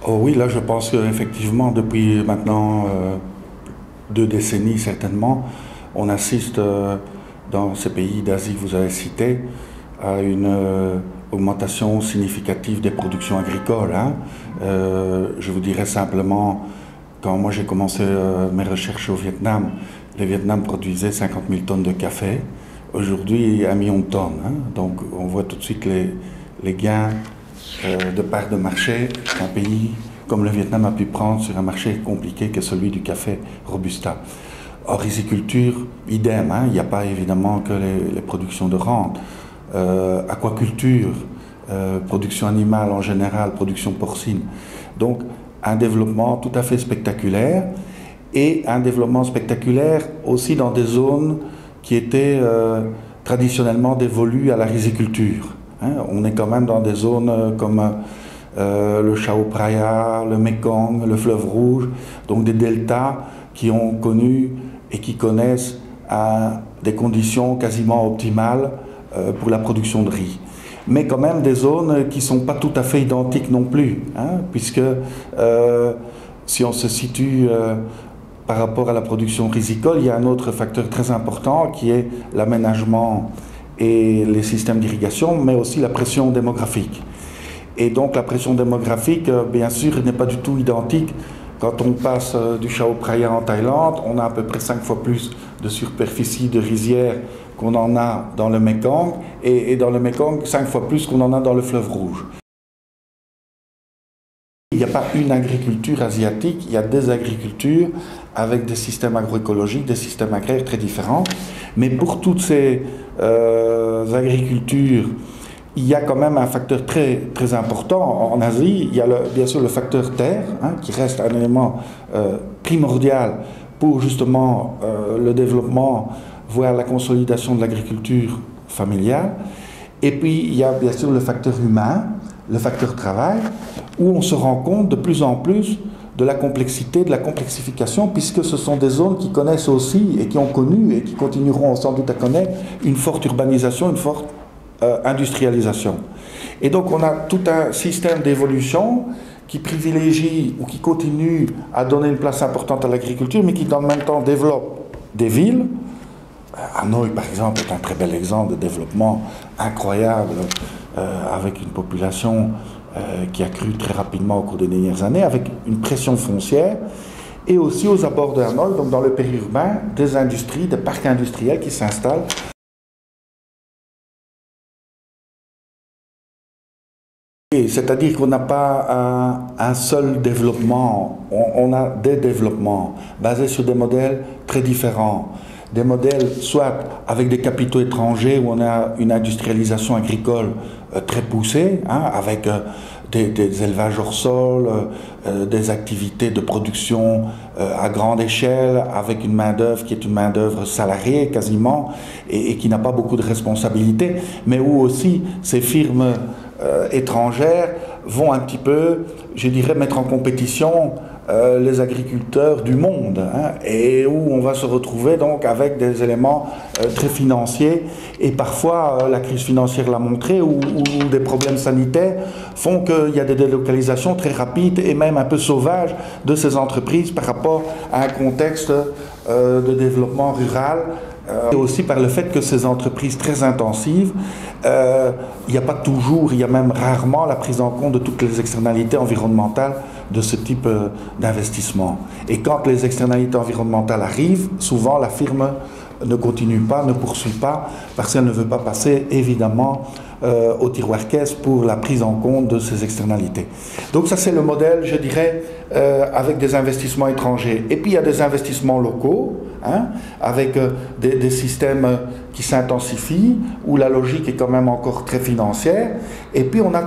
Oh oui, là je pense qu'effectivement depuis maintenant 2 décennies certainement, on assiste dans ces pays d'Asie que vous avez cités à une augmentation significative des productions agricoles, hein. Je vous dirais simplement, quand moi j'ai commencé mes recherches au Vietnam, le Vietnam produisait 50 000 tonnes de café. Aujourd'hui, 1 million de tonnes, hein. Donc on voit tout de suite les gains de part de marché qu'un pays comme le Vietnam a pu prendre sur un marché compliqué que celui du café Robusta. En riziculture, idem, hein, il n'y a pas évidemment que les productions de rente. Aquaculture, production animale en général, production porcine. Donc un développement tout à fait spectaculaire et un développement spectaculaire aussi dans des zones qui étaient traditionnellement dévolues à la riziculture. Hein, on est quand même dans des zones comme le Chao Phraya, le Mekong, le fleuve Rouge, donc des deltas qui ont connu et qui connaissent des conditions quasiment optimales pour la production de riz. Mais quand même des zones qui ne sont pas tout à fait identiques non plus, hein, puisque si on se situe par rapport à la production rizicole, il y a un autre facteur très important qui est l'aménagement et les systèmes d'irrigation, mais aussi la pression démographique. Et donc la pression démographique, bien sûr, n'est pas du tout identique. Quand on passe du Chao Phraya en Thaïlande, on a à peu près 5 fois plus de superficie de rizières qu'on en a dans le Mekong, et dans le Mekong, 5 fois plus qu'on en a dans le fleuve Rouge. Il n'y a pas une agriculture asiatique, il y a des agricultures avec des systèmes agroécologiques, des systèmes agraires très différents. Mais pour toutes ces agricultures, il y a quand même un facteur très, très important. En Asie, il y a bien sûr le facteur terre, hein, qui reste un élément primordial pour justement le développement, voire la consolidation de l'agriculture familiale. Et puis, il y a bien sûr le facteur humain, le facteur travail, où on se rend compte de plus en plus de la complexité, de la complexification, puisque ce sont des zones qui connaissent aussi, et qui ont connu, et qui continueront sans doute à connaître, une forte urbanisation, une forte industrialisation. Et donc on a tout un système d'évolution qui privilégie ou qui continue à donner une place importante à l'agriculture, mais qui dans le même temps développe des villes. Hanoï, par exemple, est un très bel exemple de développement incroyable, avec une population qui a cru très rapidement au cours des dernières années, avec une pression foncière, et aussi aux abords de Hanoï, donc dans le périurbain, des industries, des parcs industriels qui s'installent. C'est-à-dire qu'on n'a pas un seul développement, on a des développements basés sur des modèles très différents. Des modèles soit avec des capitaux étrangers où on a une industrialisation agricole très poussée, hein, avec des élevages hors sol, des activités de production à grande échelle, avec une main-d'œuvre qui est une main-d'œuvre salariée quasiment et qui n'a pas beaucoup de responsabilités, mais où aussi ces firmes étrangères vont un petit peu, je dirais, mettre en compétition les agriculteurs du monde, hein, et où on va se retrouver donc avec des éléments très financiers, et parfois la crise financière l'a montré, ou des problèmes sanitaires font qu'il y a des délocalisations très rapides et même un peu sauvages de ces entreprises par rapport à un contexte de développement rural. Et aussi par le fait que ces entreprises très intensives, il n'y a pas toujours, il y a même rarement la prise en compte de toutes les externalités environnementales de ce type d'investissement. Et quand les externalités environnementales arrivent, souvent la firme ne continue pas, ne poursuit pas, parce qu'elle ne veut pas passer évidemment au tiroir caisse pour la prise en compte de ces externalités. Donc ça c'est le modèle, je dirais, avec des investissements étrangers. Et puis il y a des investissements locaux, hein, avec des systèmes qui s'intensifient, où la logique est quand même encore très financière. Et puis on a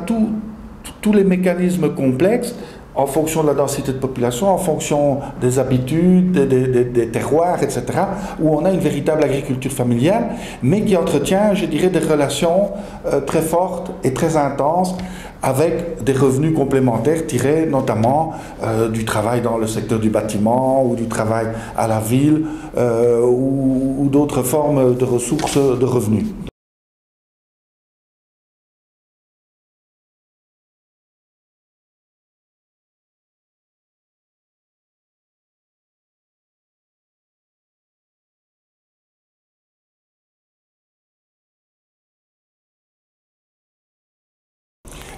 tous les mécanismes complexes en fonction de la densité de population, en fonction des habitudes, des terroirs, etc., où on a une véritable agriculture familiale, mais qui entretient, je dirais, des relations très fortes et très intenses avec des revenus complémentaires tirés notamment du travail dans le secteur du bâtiment ou du travail à la ville ou d'autres formes de ressources de revenus.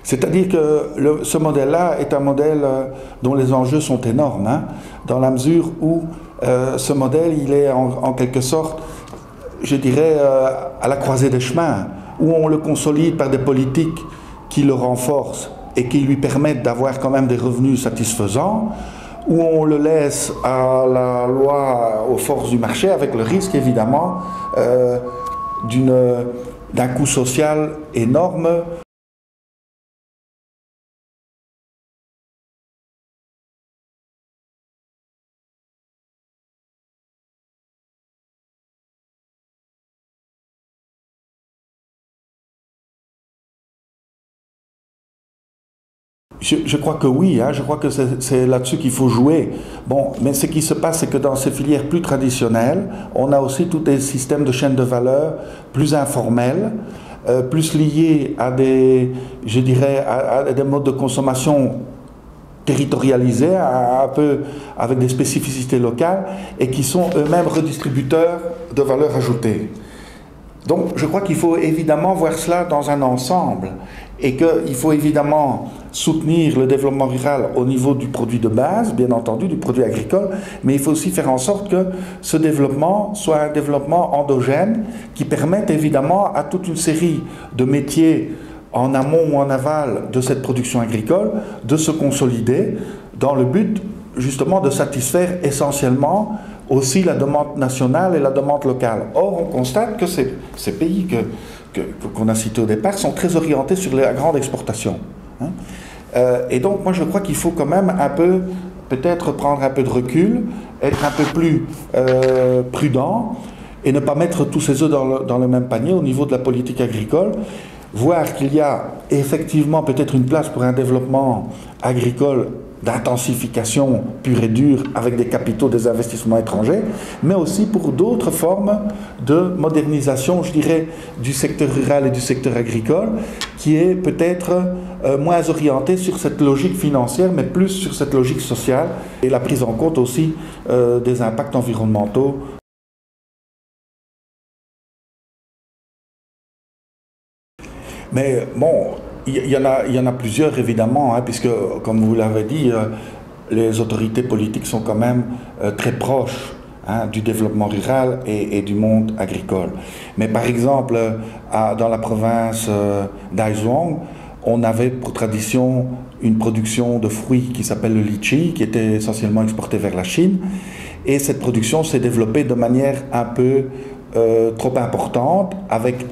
C'est-à-dire que ce modèle-là est un modèle dont les enjeux sont énormes, hein, dans la mesure où ce modèle, il est en quelque sorte, je dirais, à la croisée des chemins, où on le consolide par des politiques qui le renforcent et qui lui permettent d'avoir quand même des revenus satisfaisants, où on le laisse à la loi, aux forces du marché, avec le risque évidemment d'un coût social énorme. Je crois que oui, hein, je crois que c'est là-dessus qu'il faut jouer. Bon, mais ce qui se passe, c'est que dans ces filières plus traditionnelles, on a aussi tous des systèmes de chaîne de valeur plus informels, plus liés à des, je dirais, à des modes de consommation territorialisés, un peu avec des spécificités locales, et qui sont eux-mêmes redistributeurs de valeur ajoutée. Donc je crois qu'il faut évidemment voir cela dans un ensemble et qu'il faut évidemment soutenir le développement rural au niveau du produit de base, bien entendu, du produit agricole, mais il faut aussi faire en sorte que ce développement soit un développement endogène qui permette évidemment à toute une série de métiers en amont ou en aval de cette production agricole de se consolider dans le but justement de satisfaire essentiellement aussi la demande nationale et la demande locale. Or, on constate que ces pays qu'on a cités au départ sont très orientés sur la grande exportation. Hein. Et donc, moi, je crois qu'il faut quand même un peu, peut-être prendre un peu de recul, être un peu plus prudent et ne pas mettre tous ses œufs dans le même panier au niveau de la politique agricole, voir qu'il y a effectivement peut-être une place pour un développement agricole d'intensification pure et dure avec des capitaux, des investissements étrangers, mais aussi pour d'autres formes de modernisation, je dirais, du secteur rural et du secteur agricole, qui est peut-être moins orienté sur cette logique financière, mais plus sur cette logique sociale et la prise en compte aussi des impacts environnementaux. Mais bon, il y en a plusieurs évidemment, hein, puisque comme vous l'avez dit, les autorités politiques sont quand même très proches, hein, du développement rural et du monde agricole. Mais par exemple, dans la province d'Aizhuang, on avait pour tradition une production de fruits qui s'appelle le litchi, qui était essentiellement exporté vers la Chine. Et cette production s'est développée de manière un peu trop importante, avec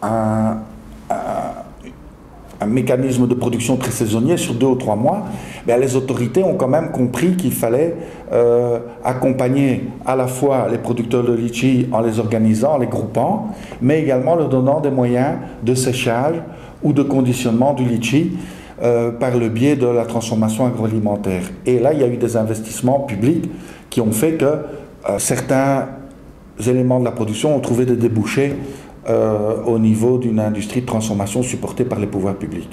un mécanisme de production très saisonnier sur 2 ou 3 mois, mais les autorités ont quand même compris qu'il fallait accompagner à la fois les producteurs de litchi en les organisant, en les groupant, mais également leur donnant des moyens de séchage ou de conditionnement du litchi par le biais de la transformation agroalimentaire. Et là, il y a eu des investissements publics qui ont fait que certains éléments de la production ont trouvé des débouchés au niveau d'une industrie de transformation supportée par les pouvoirs publics.